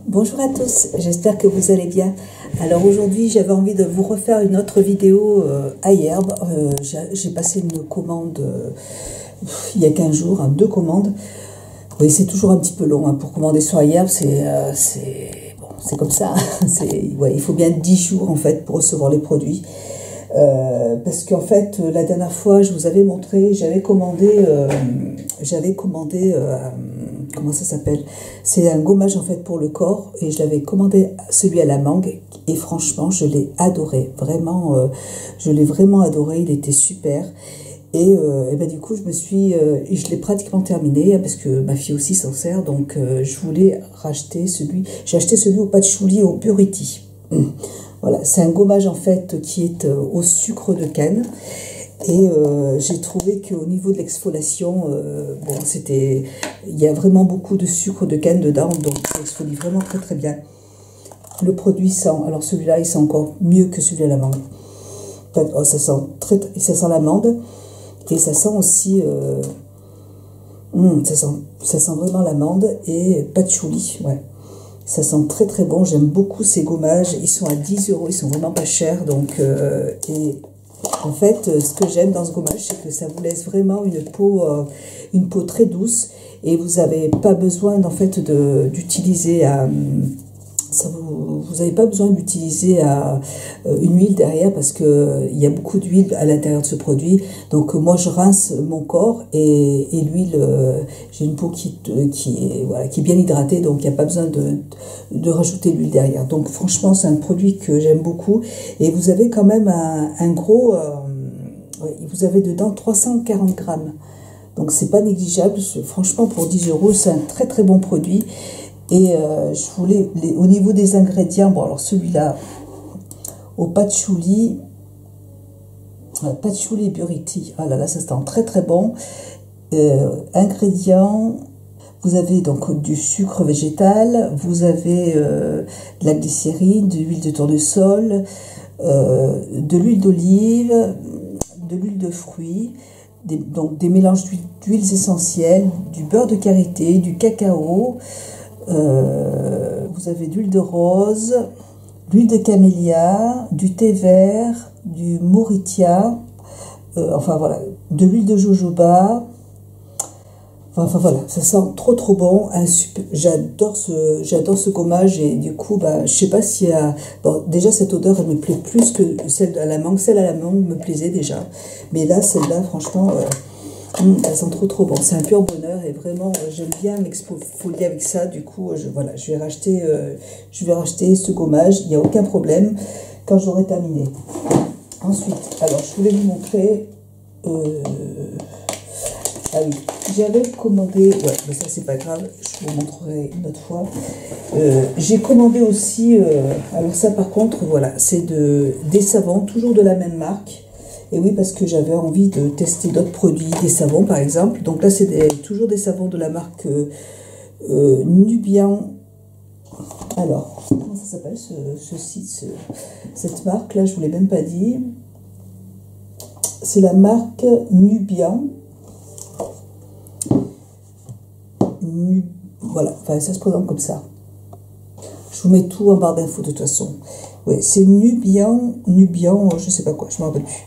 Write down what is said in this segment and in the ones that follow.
Bonjour à tous, j'espère que vous allez bien. Alors aujourd'hui j'avais envie de vous refaire une autre vidéo à Yerb. J'ai passé une commande il y a 15 jours, 2 commandes. Oui, c'est toujours un petit peu long pour commander sur Yerb, c'est comme ça. Il faut bien 10 jours en fait pour recevoir les produits. Parce qu'en fait la dernière fois je vous avais montré, j'avais commandé comment ça s'appelle, c'est un gommage en fait pour le corps, et je l'avais commandé celui à la mangue, et franchement je l'ai adoré, vraiment je l'ai vraiment adoré, il était super. Et ben du coup je l'ai pratiquement terminé parce que ma fille aussi s'en sert, donc je voulais racheter celui, j'ai acheté celui au patchouli au Purity. Voilà, c'est un gommage en fait qui est au sucre de canne, et j'ai trouvé qu'au niveau de l'exfoliation, il y a vraiment beaucoup de sucre de canne dedans, donc ça exfolie vraiment très très bien. Le produit sent, alors celui-là il sent encore mieux que celui à l'amande. Ça sent l'amande, et ça sent aussi ça sent vraiment l'amande et patchouli, ouais. Ça sent très très bon, j'aime beaucoup ces gommages, ils sont à 10 €, ils sont vraiment pas chers, donc et en fait ce que j'aime dans ce gommage, c'est que ça vous laisse vraiment une peau très douce, et vous n'avez pas besoin en fait d'utiliser vous n'avez pas besoin d'utiliser une huile derrière, parce que il y a beaucoup d'huile à l'intérieur de ce produit. Donc moi je rince mon corps, et l'huile, j'ai une peau qui est bien hydratée, donc il n'y a pas besoin de rajouter l'huile derrière. Donc franchement c'est un produit que j'aime beaucoup, et vous avez quand même un gros, vous avez dedans 340 grammes, donc c'est pas négligeable. Franchement pour 10 €, c'est un très très bon produit. Et je voulais, au niveau des ingrédients, bon alors celui-là, au patchouli Purity, ah là là, ça sent très très bon. Ingrédients, vous avez donc du sucre végétal, vous avez de la glycérine, de l'huile de tournesol, de l'huile d'olive, de l'huile de fruits, donc des mélanges d'huiles essentielles, du beurre de karité, du cacao. Vous avez de l'huile de rose, l'huile de camélia, du thé vert, du moritia, enfin voilà, de l'huile de jojoba. Enfin voilà, ça sent trop trop bon. J'adore ce gommage, et du coup je sais pas s'il y a, bon, déjà cette odeur elle me plaît plus que celle à la mangue. Celle à la mangue me plaisait déjà, mais là celle-là franchement ça sent trop trop bon, c'est un pur bonheur, et vraiment j'aime bien m'exfolier avec ça. Du coup je vais racheter ce gommage, il n'y a aucun problème quand j'aurai terminé. Ensuite, alors je voulais vous montrer, ah oui, j'avais commandé, ouais, mais ça c'est pas grave, je vous montrerai une autre fois. J'ai commandé aussi, alors ça par contre, voilà, c'est des savons, toujours de la même marque. Et oui, parce que j'avais envie de tester d'autres produits, des savons par exemple. Donc là, c'est toujours des savons de la marque Nubian. Alors, comment ça s'appelle cette marque là, je ne vous l'ai même pas dit. C'est la marque Nubian. Voilà, enfin ça se présente comme ça. Je vous mets tout en barre d'infos de toute façon. Oui, c'est Nubian, je sais pas quoi, je m'en rappelle plus.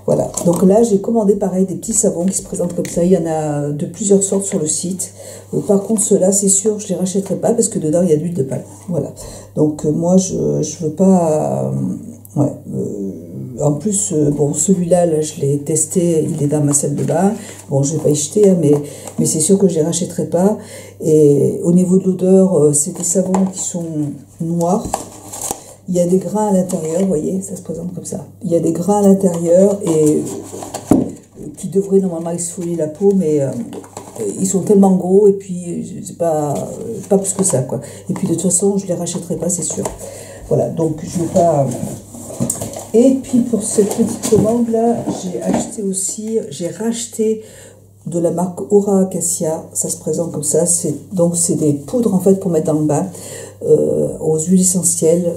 Voilà, donc là j'ai commandé pareil des petits savons qui se présentent comme ça. Il y en a de plusieurs sortes sur le site. Par contre ceux-là c'est sûr je les rachèterai pas, parce que dedans il y a de l'huile de palme. Voilà, donc moi je veux pas. En plus bon, celui-là là, je l'ai testé, il est dans ma salle de bain. Bon, je vais pas y jeter, hein, mais c'est sûr que je les rachèterai pas. Et au niveau de l'odeur, c'est des savons qui sont noirs. Il y a des grains à l'intérieur, vous voyez, ça se présente comme ça. Il y a des grains à l'intérieur, et qui devraient normalement exfolier la peau, mais ils sont tellement gros, et puis c'est pas plus que ça, quoi. Et puis de toute façon, je les rachèterai pas, c'est sûr. Voilà, donc je vais pas. Et puis pour cette petite commande là, j'ai racheté de la marque Aura Acacia, ça se présente comme ça. Donc c'est des poudres en fait pour mettre dans le bain, aux huiles essentielles.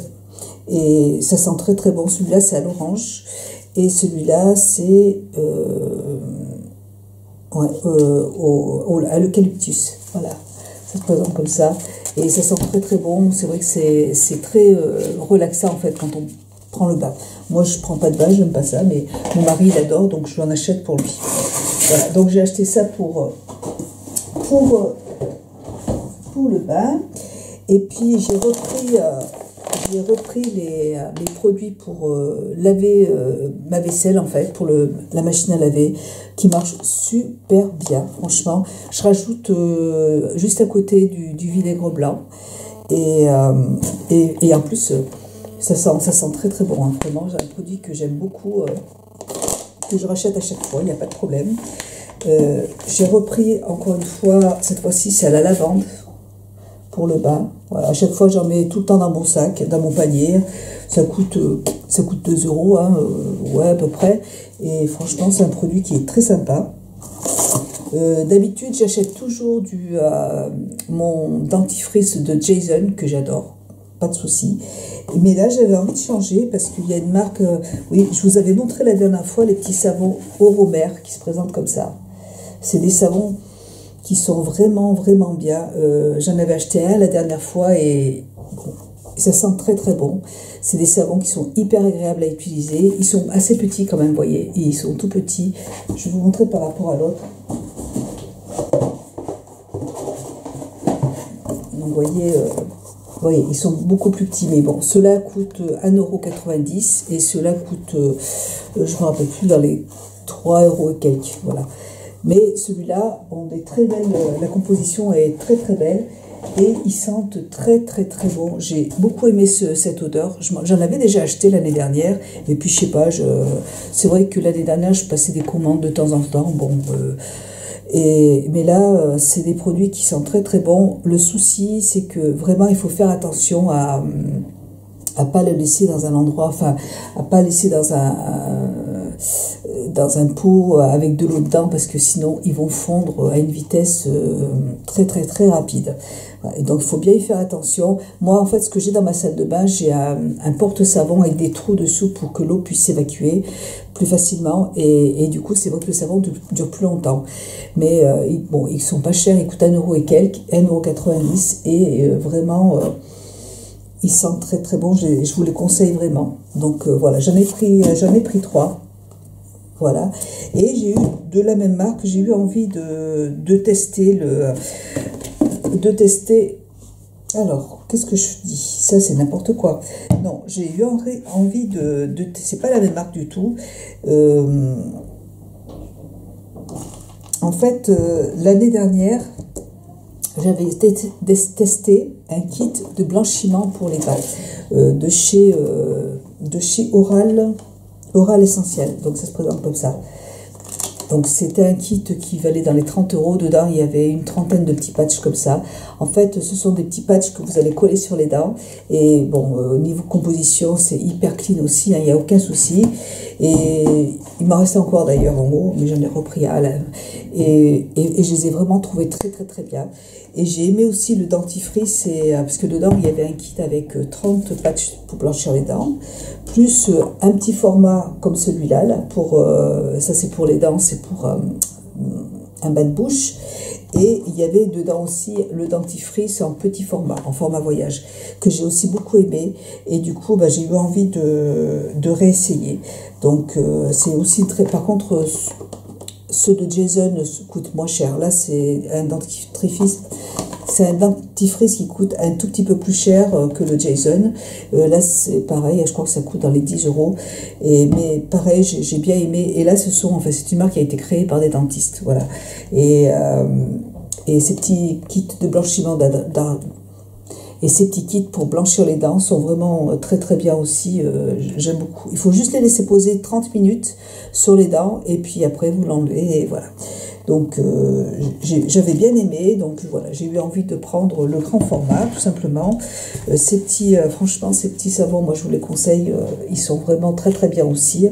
Et ça sent très très bon. Celui-là c'est à l'orange, et celui-là c'est à l'eucalyptus. Voilà, ça se présente comme ça. Et ça sent très très bon. C'est vrai que c'est très relaxant en fait quand on prend le bain. Moi je prends pas de bain, j'aime pas ça, mais mon mari il adore, donc je lui en achète pour lui. Voilà, donc j'ai acheté ça pour le bain. Et puis j'ai repris les produits pour laver ma vaisselle en fait, pour la machine à laver, qui marche super bien, franchement. Je rajoute juste à côté du vinaigre blanc. Et en plus, ça sent très très bon, hein. Vraiment, j'ai un produit que j'aime beaucoup, que je rachète à chaque fois, il n'y a pas de problème. J'ai repris encore une fois, cette fois-ci c'est à la lavande pour le bain. Voilà, à chaque fois j'en mets tout le temps dans mon sac, dans mon panier. Ça coûte 2 €, hein, ouais à peu près. Et franchement c'est un produit qui est très sympa. D'habitude j'achète toujours mon dentifrice de Jason que j'adore, pas de souci. Mais là j'avais envie de changer parce qu'il y a une marque, oui je vous avais montré la dernière fois les petits savons Oromer qui se présentent comme ça. C'est des savons qui sont vraiment vraiment bien. J'en avais acheté un la dernière fois et bon, ça sent très très bon. C'est des savons qui sont hyper agréables à utiliser. Ils sont assez petits quand même, vous voyez, et ils sont tout petits. Je vais vous montrer par rapport à l'autre. Donc vous voyez, ils sont beaucoup plus petits, mais bon, ceux-là coûtent 1,90 € et ceux-là coûtent, je ne me rappelle plus, dans les 3 € et quelques, voilà. Mais celui-là, on est très belle, la composition est très très belle et ils sentent très très très bon. J'ai beaucoup aimé cette odeur. J'en avais déjà acheté l'année dernière et puis je sais pas, c'est vrai que l'année dernière je passais des commandes de temps en temps. Bon, mais là c'est des produits qui sont très très bons. Le souci c'est que vraiment il faut faire attention à pas le laisser dans un endroit, enfin à pas laisser dans un pot avec de l'eau dedans parce que sinon ils vont fondre à une vitesse très très très rapide. Et donc il faut bien y faire attention. Moi en fait ce que j'ai dans ma salle de bain, j'ai un porte-savon avec des trous dessous pour que l'eau puisse s'évacuer plus facilement et du coup c'est vrai que le savon dure plus longtemps. Mais bon, ils sont pas chers, ils coûtent 1 € et quelques, 1,90 € et vraiment ils sentent très très bon, je vous les conseille vraiment. Donc voilà, j'en ai pris 3. Voilà. Et j'ai eu de la même marque, j'ai eu envie de tester alors, qu'est-ce que je dis? Ça, c'est n'importe quoi. Non, j'ai eu envie c'est pas la même marque du tout. En fait, l'année dernière, j'avais testé un kit de blanchiment pour les dents de chez Oral Essentiel. Donc ça se présente comme ça. Donc c'était un kit qui valait dans les 30 €. Dedans il y avait une trentaine de petits patchs comme ça. En fait ce sont des petits patchs que vous allez coller sur les dents. Et bon, au niveau composition c'est hyper clean aussi, hein, il n'y a aucun souci. Et il m'en restait encore d'ailleurs en haut, mais j'en ai repris un. Et je les ai vraiment trouvés très très très bien. Et j'ai aimé aussi le dentifrice, parce que dedans il y avait un kit avec 30 patchs pour blanchir les dents, plus un petit format comme celui-là, là, ça c'est pour les dents, c'est pour un bain de bouche. Et il y avait dedans aussi le dentifrice en petit format, en format voyage, que j'ai aussi beaucoup aimé. Et du coup, j'ai eu envie de réessayer. Donc c'est aussi très... Par contre, ceux de Jason coûtent moins cher. Là, c'est un dentifrice. C'est un dentifrice qui coûte un tout petit peu plus cher que le Jason. Là, c'est pareil, je crois que ça coûte dans les 10 €. Mais pareil, j'ai bien aimé. Et là, c'est une marque qui a été créée par des dentistes. Voilà. Et ces petits kits de blanchiment et ces petits kits pour blanchir les dents sont vraiment très très bien aussi. J'aime beaucoup. Il faut juste les laisser poser 30 minutes sur les dents et puis après vous l'enlevez et voilà. Donc j'avais bien aimé, donc voilà, j'ai eu envie de prendre le grand format tout simplement. Franchement ces petits savons, moi je vous les conseille, ils sont vraiment très très bien aussi.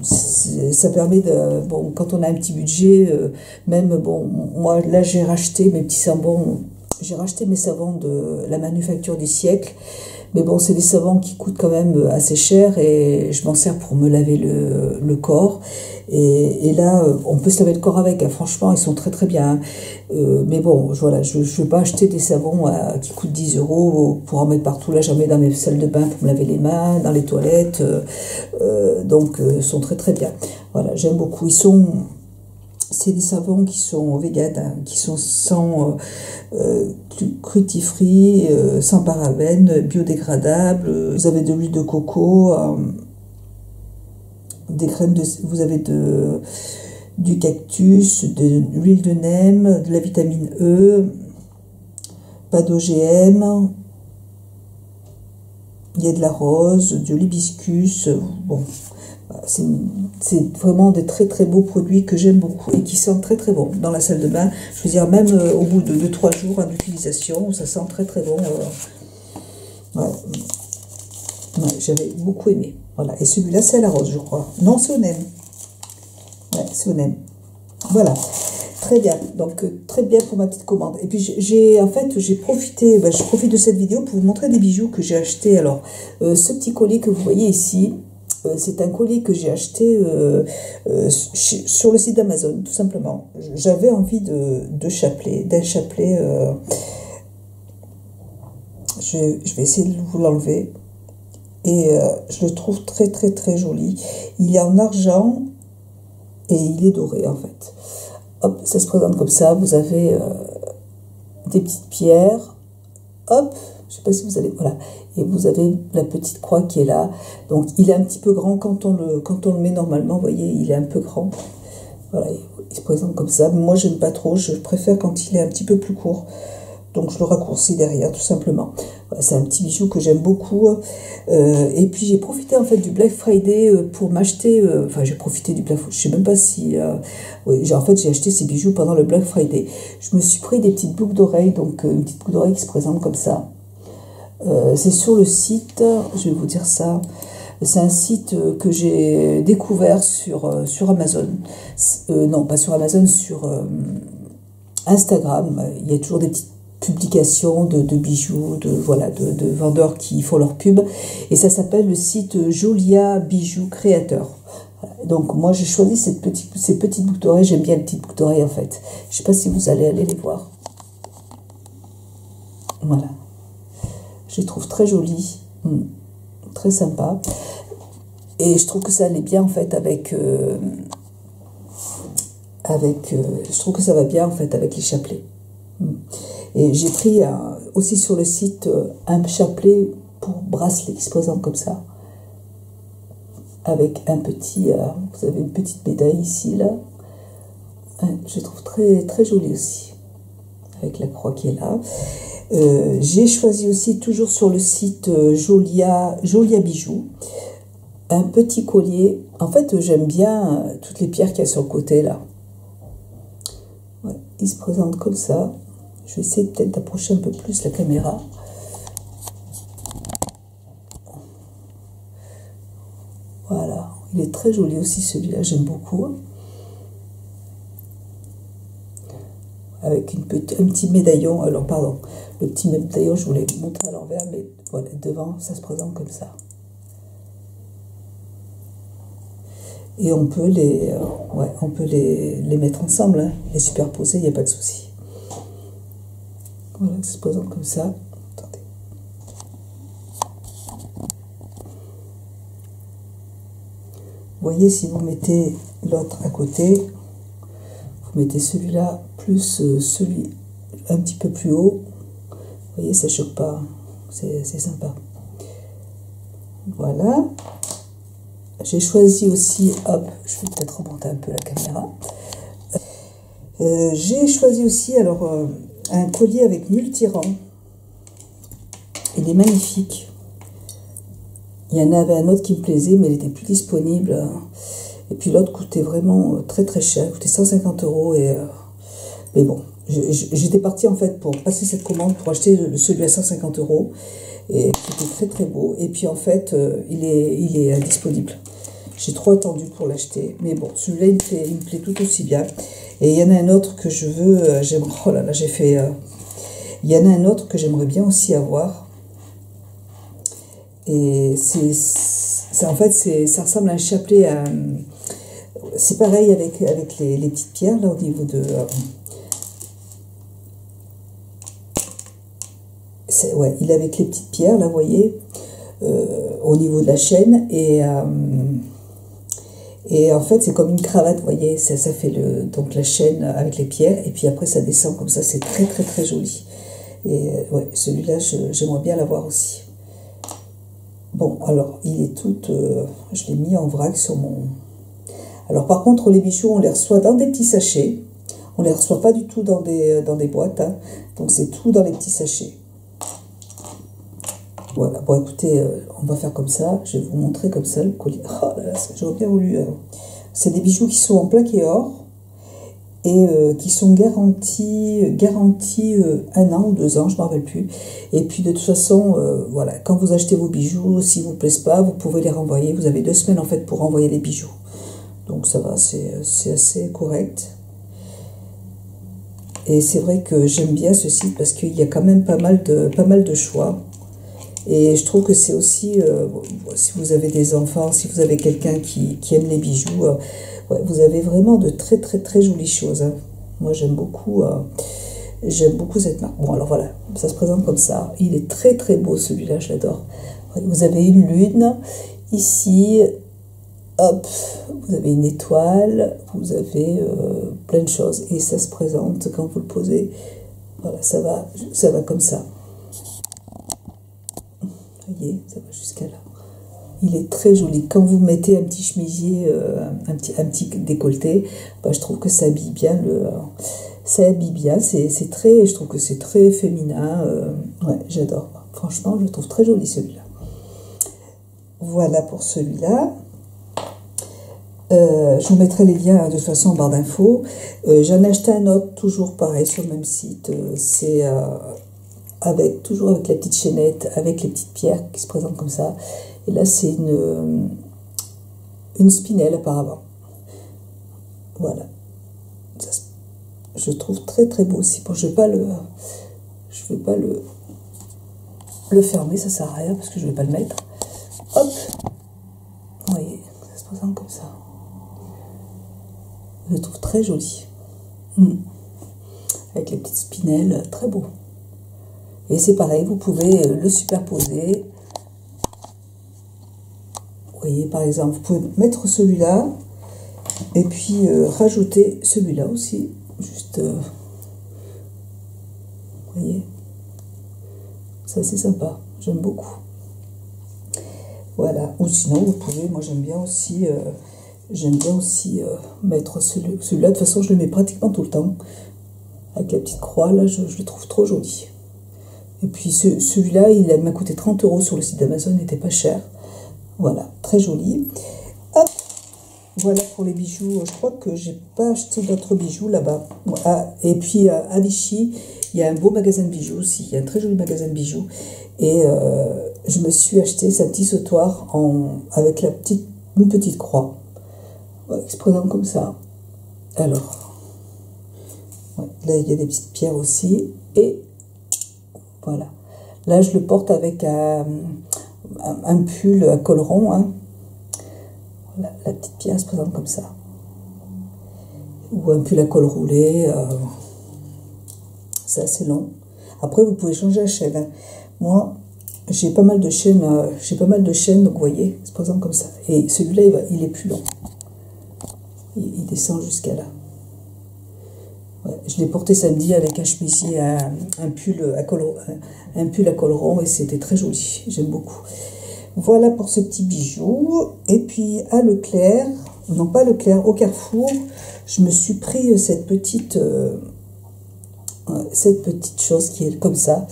Ça permet bon, quand on a un petit budget, moi là j'ai racheté mes petits savons. J'ai racheté mes savons de la manufacture du siècle, mais bon, c'est des savons qui coûtent quand même assez cher et je m'en sers pour me laver le corps. Et là, on peut se laver le corps avec, hein. Franchement, ils sont très très bien, hein. Mais bon, voilà, je ne veux pas acheter des savons qui coûtent 10 € pour en mettre partout. Là, j'en mets dans mes salles de bain pour me laver les mains, dans les toilettes. Donc, ils sont très très bien. Voilà, j'aime beaucoup. C'est des savons qui sont vegan, hein, qui sont sans cruelty-free, sans parabènes, biodégradables. Vous avez de l'huile de coco, des graines vous avez du cactus, de l'huile de neem, de la vitamine E, pas d'OGM. Il y a de la rose, de l'hibiscus. Bon, c'est vraiment des très très beaux produits que j'aime beaucoup et qui sentent très très bon dans la salle de bain. Je veux dire, même au bout de 2-3 jours d'utilisation, ça sent très très bon. Ouais. Ouais, j'avais beaucoup aimé. Voilà. Et celui-là, c'est à la rose, je crois. Non, c'est au nem. Ouais, c'est au nem. Voilà. Très bien. Donc, très bien pour ma petite commande. Et puis, j'ai profité, je profite de cette vidéo pour vous montrer des bijoux que j'ai achetés. Alors, ce petit collier que vous voyez ici, c'est un collier que j'ai acheté sur le site d'Amazon, tout simplement. J'avais envie d'un chapelet. Je vais essayer de vous l'enlever. Et je le trouve très très très joli. Il est en argent et il est doré en fait. Hop, ça se présente comme ça. Vous avez des petites pierres. Hop, je sais pas si vous allez... Voilà. Et vous avez la petite croix qui est là. Donc il est un petit peu grand quand on le met normalement. Vous voyez, il est un peu grand. Voilà, il se présente comme ça. Moi, j'aime pas trop. Je préfère quand il est un petit peu plus court. Donc je le raccourcis derrière, tout simplement. Voilà, c'est un petit bijou que j'aime beaucoup. Et puis j'ai profité en fait du Black Friday pour m'acheter... Enfin, j'ai profité du Black Friday. Je sais même pas si... oui, en fait, j'ai acheté ces bijoux pendant le Black Friday. Je me suis pris des petites boucles d'oreilles. Donc une petite boucle d'oreille qui se présente comme ça. C'est sur le site, je vais vous dire ça, c'est un site que j'ai découvert sur Amazon, non pas sur Amazon, sur Instagram. Il y a toujours des petites publications de bijoux, de vendeurs qui font leur pub, et ça s'appelle le site Jolia Bijoux Créateur. Donc moi j'ai choisi ces petites boucles d'oreilles, j'aime bien les petites boucles d'oreilles en fait. Je sais pas si vous allez aller les voir. Voilà. Je les trouve très jolies, très sympa. Et je trouve que ça allait bien en fait avec je trouve que ça va bien en fait avec les chapelets. Et j'ai pris aussi sur le site un chapelet pour bracelet qui se présente comme ça. Avec un petit, vous avez une petite médaille ici, là. Je trouve très, très joli aussi. Avec la croix qui est là. J'ai choisi aussi, toujours sur le site Jolia Bijoux, un petit collier. En fait, j'aime bien toutes les pierres qu'il y a sur le côté, là. Ouais, il se présente comme ça. Je vais essayer peut-être d'approcher un peu plus la caméra. Voilà, il est très joli aussi celui-là, j'aime beaucoup. Avec un petit médaillon, alors pardon, le petit médaillon, je voulais vous montrer à l'envers, mais voilà, devant, ça se présente comme ça. Et on peut les mettre ensemble, hein, les superposer, il n'y a pas de souci. Voilà, ça se présente comme ça. Attendez. Vous voyez, si vous mettez l'autre à côté, vous mettez celui-là plus celui un petit peu plus haut. Vous voyez, ça ne choque pas. C'est sympa. Voilà. J'ai choisi aussi, hop, je vais peut-être remonter un peu la caméra. J'ai choisi aussi alors un collier avec multirang. Il est magnifique. Il y en avait un autre qui me plaisait, mais il n'était plus disponible. Et puis l'autre coûtait vraiment très très cher, il coûtait 150 €. Mais bon, j'étais partie en fait pour passer cette commande pour acheter celui à 150 € et qui était très très beau. Et puis en fait, il est disponible. J'ai trop attendu pour l'acheter, mais bon, celui-là il me plaît tout aussi bien. Et il y en a un autre que je veux, oh là là, j'ai fait. Il y en a un autre que j'aimerais bien aussi avoir. Et en fait, ça ressemble à un chapelet c'est pareil avec les petites pierres, là, au niveau de... ouais, il est avec les petites pierres, là, vous voyez, au niveau de la chaîne, et en fait, c'est comme une cravate, vous voyez, ça fait donc la chaîne avec les pierres, et puis après, ça descend comme ça, c'est très, très, très joli. Et ouais, celui-là, j'aimerais bien l'avoir aussi. Bon, alors, il est tout... je l'ai mis en vrac sur mon... Alors, par contre, les bijoux, on les reçoit dans des petits sachets. On les reçoit pas du tout dans des boîtes, hein. Donc, c'est tout dans les petits sachets. Voilà, bon, écoutez, on va faire comme ça. Je vais vous montrer comme ça le collier. Oh là là, j'aurais bien voulu... c'est des bijoux qui sont en plaqué or et qui sont garantis 1 an ou 2 ans, je ne me rappelle plus. Et puis de toute façon, voilà, quand vous achetez vos bijoux, s'ils ne vous plaisent pas, vous pouvez les renvoyer. Vous avez 2 semaines en fait pour renvoyer les bijoux. Donc ça va, c'est assez correct. Et c'est vrai que j'aime bien ce site parce qu'il y a quand même pas mal de choix. Et je trouve que c'est aussi, si vous avez des enfants, si vous avez quelqu'un qui aime les bijoux, ouais, vous avez vraiment de très très très jolies choses, hein. Moi j'aime beaucoup cette marque. Bon alors voilà, ça se présente comme ça. Il est très très beau celui-là, je l'adore. Vous avez une lune, ici, hop, vous avez une étoile, vous avez plein de choses. Et ça se présente quand vous le posez. Voilà, ça va comme ça. Vous voyez, ça va jusqu'à là. Il est très joli. Quand vous mettez un petit chemisier, un petit décolleté, bah, je trouve que ça habille bien je trouve que c'est très féminin. Ouais, j'adore. Franchement, je le trouve très joli celui-là. Voilà pour celui-là. Je vous mettrai les liens de toute façon en barre d'infos. J'en ai acheté un autre, toujours pareil, sur le même site. C'est... toujours avec la petite chaînette, avec les petites pierres qui se présentent comme ça. Et là, c'est une spinelle apparemment. Voilà. Ça, je trouve très très beau aussi. Bon, je vais pas le fermer, ça sert à rien parce que je vais pas le mettre. Hop. Vous voyez, ça se présente comme ça. Je le trouve très joli. Avec les petites spinelles, très beau. Et c'est pareil, vous pouvez le superposer. Vous voyez, par exemple, vous pouvez mettre celui-là et puis rajouter celui-là aussi. Juste, vous voyez, ça c'est sympa, j'aime beaucoup. Voilà, ou sinon vous pouvez, moi j'aime bien aussi mettre celui-là. De toute façon, je le mets pratiquement tout le temps. Avec la petite croix, là, je le trouve trop joli. Et puis celui-là, il m'a coûté 30 € sur le site d'Amazon, il n'était pas cher. Voilà, très joli. Hop, voilà pour les bijoux. Je crois que j'ai pas acheté d'autres bijoux là-bas. Ah, et puis à Vichy, il y a un beau magasin de bijoux aussi. Il y a un très joli magasin de bijoux. Et je me suis acheté ce petit sautoir avec une petite croix. Ouais, il se présente comme ça. Alors, ouais, là il y a des petites pierres aussi. Et voilà. Là, je le porte avec un pull à col rond. Hein. Voilà, la petite pierre se présente comme ça. Ou un pull à col roulé. C'est assez long. Après, vous pouvez changer la chaîne. Hein. Moi, j'ai pas mal de chaînes. Donc vous voyez, il se présente comme ça. Et celui-là, il est plus long. Il descend jusqu'à là. Ouais, je l'ai porté samedi avec un chemisier, un pull à col rond et c'était très joli. J'aime beaucoup. Voilà pour ce petit bijou. Et puis à Leclerc, non pas Leclerc, au Carrefour, je me suis pris cette petite chose qui est comme ça.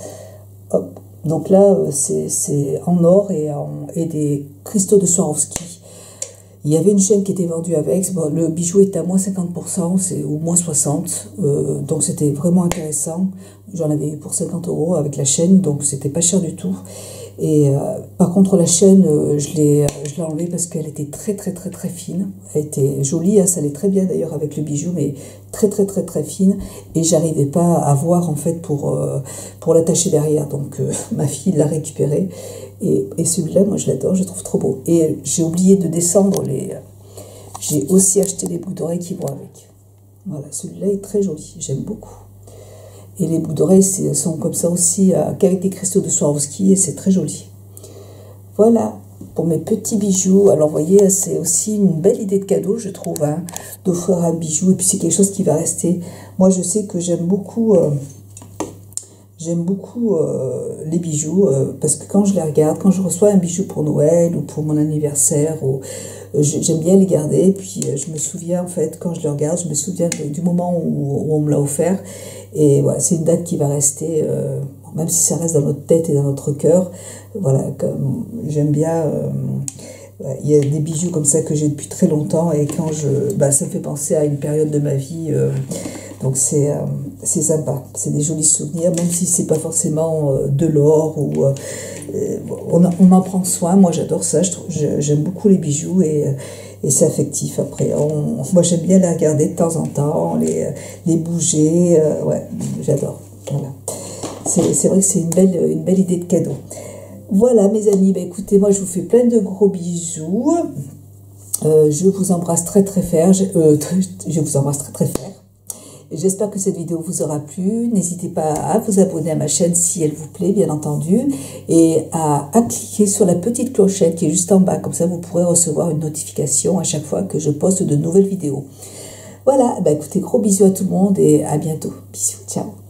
Hop. Donc là, c'est en or et des cristaux de Swarovski. Il y avait une chaîne qui était vendue avec. Bon, le bijou était à moins 50%, ou moins 60%. Donc c'était vraiment intéressant. J'en avais eu pour 50 € avec la chaîne, donc c'était pas cher du tout. Et par contre, la chaîne, je l'ai enlevée parce qu'elle était très très très très fine. Elle était jolie, hein, ça allait très bien d'ailleurs avec le bijou, mais très très très très fine. Et j'arrivais pas à voir en fait pour l'attacher derrière. Donc ma fille l'a récupéré. Et celui-là, moi je l'adore, je le trouve trop beau. Et j'ai oublié de descendre J'ai aussi acheté les boucles d'oreilles qui vont avec. Voilà, celui-là est très joli, j'aime beaucoup. Et les boucles d'oreilles sont comme ça aussi, qu'avec des cristaux de Swarovski, et c'est très joli. Voilà, pour mes petits bijoux. Alors, vous voyez, c'est aussi une belle idée de cadeau, je trouve, hein, d'offrir un bijou. Et puis, c'est quelque chose qui va rester. Moi, je sais que j'aime beaucoup les bijoux, parce que quand je les regarde, quand je reçois un bijou pour Noël ou pour mon anniversaire, j'aime bien les garder. Et puis, je me souviens, en fait, quand je les regarde, je me souviens du moment où on me l'a offert. Et voilà, c'est une date qui va rester, même si ça reste dans notre tête et dans notre cœur. Voilà, j'aime bien. Il y a des bijoux comme ça que j'ai depuis très longtemps, et quand ça me fait penser à une période de ma vie. Donc c'est sympa, c'est des jolis souvenirs, même si c'est pas forcément de l'or, ou on en prend soin. Moi j'adore ça, j'aime beaucoup les bijoux, et c'est affectif. Après, moi j'aime bien les regarder de temps en temps, les bouger, ouais, j'adore. Voilà. C'est vrai que c'est une belle idée de cadeau. Voilà mes amis, écoutez, moi je vous fais plein de gros bisous. Je vous embrasse très très fort. Je vous embrasse très très fort. J'espère que cette vidéo vous aura plu. N'hésitez pas à vous abonner à ma chaîne si elle vous plaît, bien entendu, et à cliquer sur la petite clochette qui est juste en bas. Comme ça, vous pourrez recevoir une notification à chaque fois que je poste de nouvelles vidéos. Voilà, écoutez, gros bisous à tout le monde et à bientôt. Bisous, ciao.